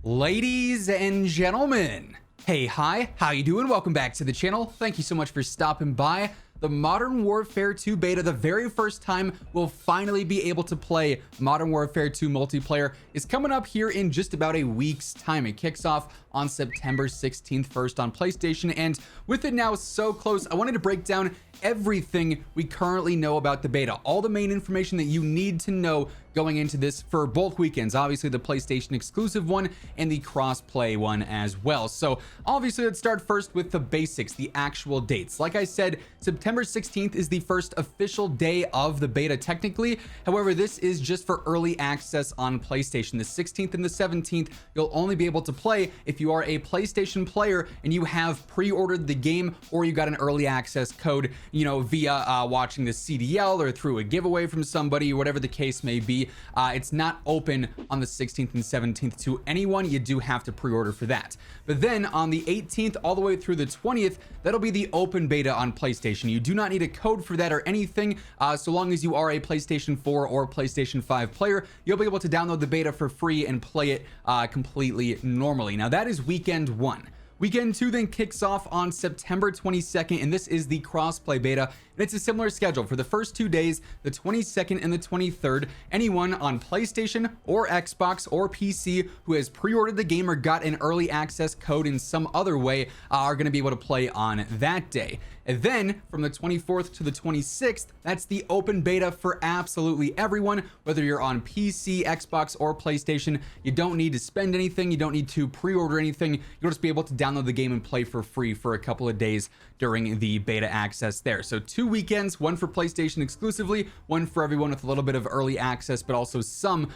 Ladies and gentlemen, hey, hi, how you doing? Welcome back to the channel. Thank you so much for stopping by. The Modern Warfare 2 Beta, the very first time we'll finally be able to play Modern Warfare 2 multiplayer, is coming up here in just about a week's time. It kicks off on September 16th first on PlayStation, and with it now so close, I wanted to break down everything we currently know about the beta, all the main information that you need to know going into this for both weekends, obviously the PlayStation exclusive one and the cross-play one as well. So obviously let's start first with the basics, the actual dates. Like I said, September 16th is the first official day of the beta technically. However, this is just for early access on PlayStation. The 16th and the 17th, you'll only be able to play if you are a PlayStation player and you have pre-ordered the game, or you got an early access code, you know, via watching the CDL or through a giveaway from somebody, whatever the case may be. It's not open on the 16th and 17th to anyone. You do have to pre-order for that. But then on the 18th all the way through the 20th, that'll be the open beta on PlayStation. You do not need a code for that or anything. So long as you are a PlayStation 4 or PlayStation 5 player, you'll be able to download the beta for free and play it completely normally. Now that is weekend one. Weekend 2 then kicks off on September 22nd, and this is the crossplay beta, and it's a similar schedule. For the first 2 days, the 22nd and the 23rd, anyone on PlayStation or Xbox or PC who has pre-ordered the game or got an early access code in some other way are going to be able to play on that day. And then from the 24th to the 26th, that's the open beta for absolutely everyone, whether you're on PC, Xbox, or PlayStation. You don't need to spend anything. You don't need to pre-order anything. You'll just be able to download the game and play for free for a couple of days during the beta access there. So 2 weekends, one for PlayStation exclusively, one for everyone with a little bit of early access, but also some,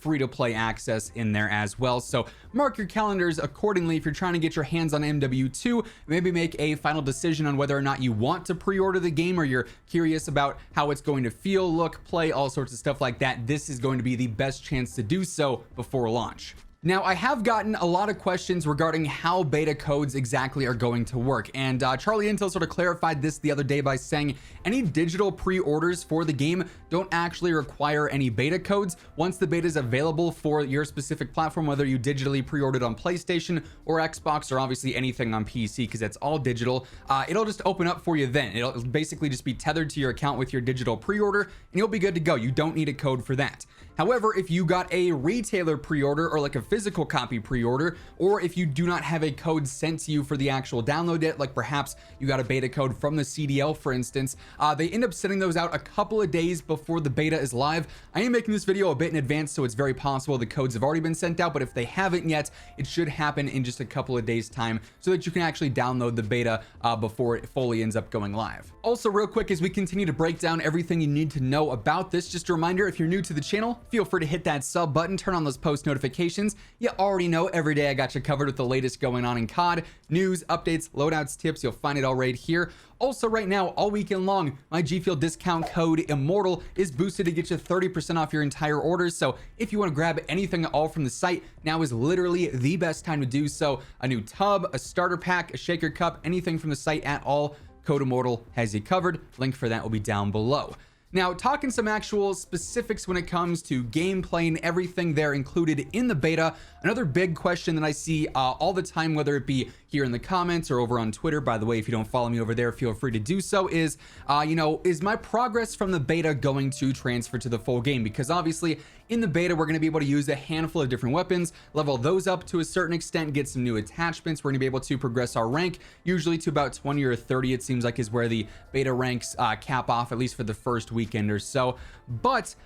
free to play access in there as well. So mark your calendars accordingly. If you're trying to get your hands on MW2, maybe make a final decision on whether or not you want to pre-order the game, or you're curious about how it's going to feel, look, play, all sorts of stuff like that. This is going to be the best chance to do so before launch. Now, I have gotten a lot of questions regarding how beta codes exactly are going to work, and Charlie Intel sort of clarified this the other day by saying any digital pre-orders for the game don't actually require any beta codes. Once the beta is available for your specific platform, whether you digitally pre-ordered on PlayStation or Xbox, or obviously anything on PC, because it's all digital, it'll just open up for you then. It'll basically just be tethered to your account with your digital pre-order, and you'll be good to go. You don't need a code for that. However, if you got a retailer pre-order or like a physical copy pre-order, or if you do not have a code sent to you for the actual download yet, like perhaps you got a beta code from the CDL, for instance, they end up sending those out a couple of days before the beta is live. I am making this video a bit in advance, so it's very possible the codes have already been sent out, but if they haven't yet, it should happen in just a couple of days time so that you can actually download the beta before it fully ends up going live. Also, real quick, as we continue to break down everything you need to know about this, just a reminder, if you're new to the channel, feel free to hit that sub button, turn on those post notifications. You already know every day I got you covered with the latest going on in COD, news, updates, loadouts, tips. You'll find it all right here. Also, right now, all weekend long, my G Fuel discount code WhosImmortal is boosted to get you 30% off your entire orders. So if you want to grab anything at all from the site, now is literally the best time to do so. A new tub, a starter pack, a shaker cup, anything from the site at all, code WhosImmortal has you covered. Link for that will be down below. Now, talking some actual specifics when it comes to gameplay and everything there included in the beta, another big question that I see all the time, whether it be here in the comments or over on Twitter, by the way, if you don't follow me over there, feel free to do so, is, is my progress from the beta going to transfer to the full game? Because obviously, in the beta, we're going to be able to use a handful of different weapons, level those up to a certain extent, get some new attachments. We're going to be able to progress our rank, usually to about 20 or 30, it seems like, is where the beta ranks cap off, at least for the first weekend or so. But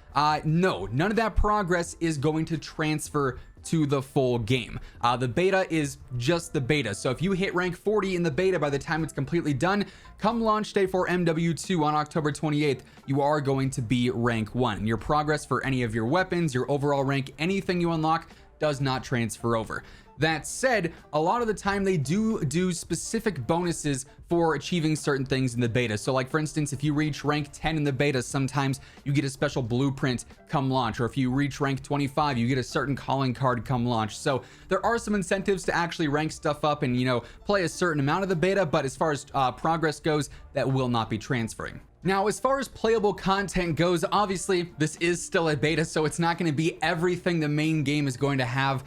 no, none of that progress is going to transfer to the full game. The beta is just the beta. So if you hit rank 40 in the beta by the time it's completely done, come launch day for MW2 on October 28th, you are going to be rank 1. Your progress for any of your weapons, your overall rank, anything you unlock does not transfer over. That said, a lot of the time they do specific bonuses for achieving certain things in the beta. So like, for instance, if you reach rank 10 in the beta, sometimes you get a special blueprint come launch, or if you reach rank 25, you get a certain calling card come launch. So there are some incentives to actually rank stuff up and, play a certain amount of the beta, but as far as progress goes, that will not be transferring. Now, as far as playable content goes, obviously this is still a beta, so it's not going to be everything the main game is going to have,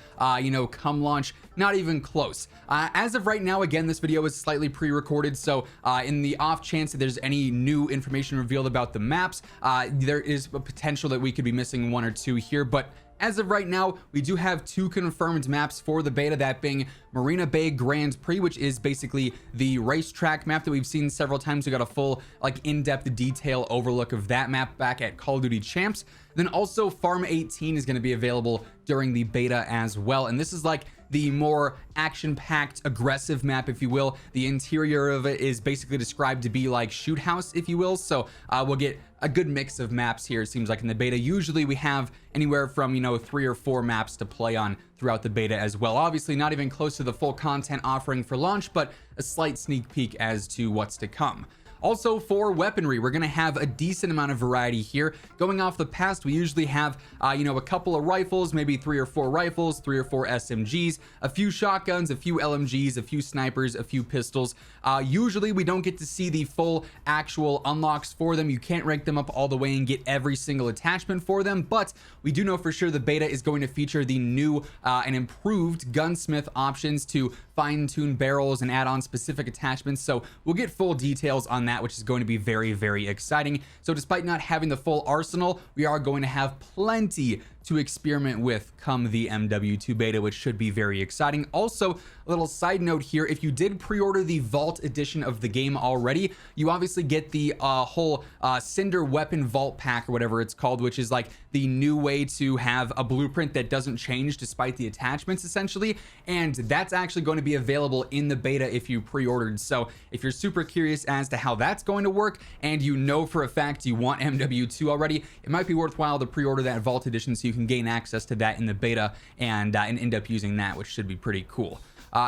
come launch. Not even close. As of right now, again, this video is slightly pre-recorded, so in the off chance that there's any new information revealed about the maps, there is a potential that we could be missing one or two here, but as of right now, we do have 2 confirmed maps for the beta, that being Marina Bay Grand Prix, which is basically the racetrack map that we've seen several times. We got a full, in-depth detail overlook of that map back at Call of Duty Champs. Then also Farm 18 is going to be available during the beta as well. And this is the more action-packed, aggressive map, if you will. The interior of it is basically described to be like Shoot House, if you will. So we'll get a good mix of maps here, it seems like, in the beta. Usually we have anywhere from, 3 or 4 maps to play on throughout the beta as well. Obviously not even close to the full content offering for launch, but a slight sneak peek as to what's to come. Also, for weaponry, we're going to have a decent amount of variety here. Going off the past, we usually have, a couple of rifles, maybe 3 or 4 rifles, 3 or 4 SMGs, a few shotguns, a few LMGs, a few snipers, a few pistols. Usually, we don't get to see the full actual unlocks for them. You can't rank them up all the way and get every single attachment for them, but we do know for sure the beta is going to feature the new and improved gunsmith options to fine-tune barrels and add on specific attachments. So we'll get full details on that, which is going to be very, very exciting. So despite not having the full arsenal, we are going to have plenty to experiment with come the MW2 beta, which should be very exciting. Also, a little side note here, if you did pre-order the Vault edition of the game already, you obviously get the whole Cinder Weapon Vault Pack, or whatever it's called, which is the new way to have a blueprint that doesn't change despite the attachments, essentially. And that's actually going to be available in the beta if you pre-ordered. So if you're super curious as to how that's going to work, and you know for a fact you want MW2 already, it might be worthwhile to pre-order that Vault edition so you can gain access to that in the beta and end up using that, which should be pretty cool.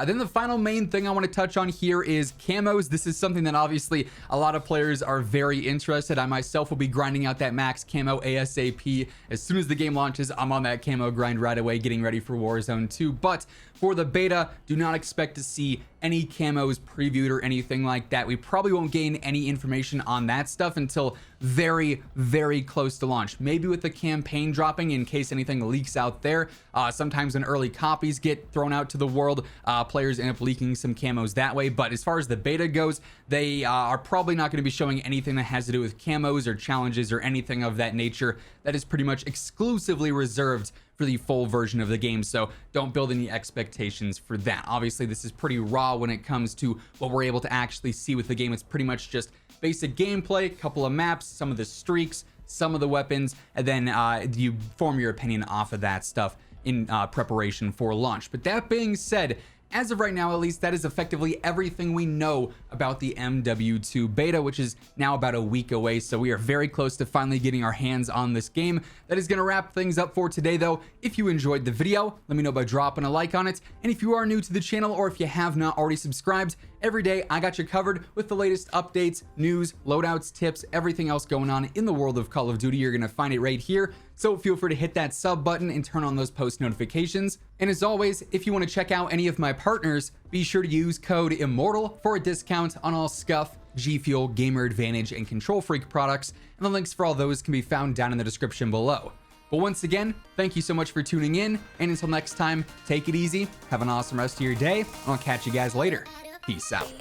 Then the final main thing I want to touch on here is camos. This is something that obviously a lot of players are very interested. I myself will be grinding out that max camo ASAP. As soon as the game launches, I'm on that camo grind right away, getting ready for Warzone 2. But for the beta, do not expect to see any camos previewed or anything like that. We probably won't gain any information on that stuff until very, very close to launch. Maybe with the campaign dropping in case anything leaks out there. Sometimes when early copies get thrown out to the world, players end up leaking some camos that way. But as far as the beta goes, they are probably not going to be showing anything that has to do with camos or challenges or anything of that nature. That is pretty much exclusively reserved for the full version of the game, so don't build any expectations for that. Obviously, this is pretty raw when it comes to what we're able to actually see with the game. It's pretty much just basic gameplay, couple of maps, some of the streaks, some of the weapons, and then you form your opinion off of that stuff in preparation for launch. But that being said, as of right now, at least, that is effectively everything we know about the MW2 beta, which is now about a week away. So we are very close to finally getting our hands on this game. That is going to wrap things up for today, though. If you enjoyed the video, let me know by dropping a like on it. And if you are new to the channel, or if you have not already subscribed, every day I got you covered with the latest updates, news, loadouts, tips, everything else going on in the world of Call of Duty. You're going to find it right here. So feel free to hit that sub button and turn on those post notifications. And as always, if you want to check out any of my partners, be sure to use code IMMORTAL for a discount on all Scuff, G Fuel, Gamer Advantage, and Control Freak products. And the links for all those can be found down in the description below. But once again, thank you so much for tuning in. And until next time, take it easy. Have an awesome rest of your day. And I'll catch you guys later. Peace out.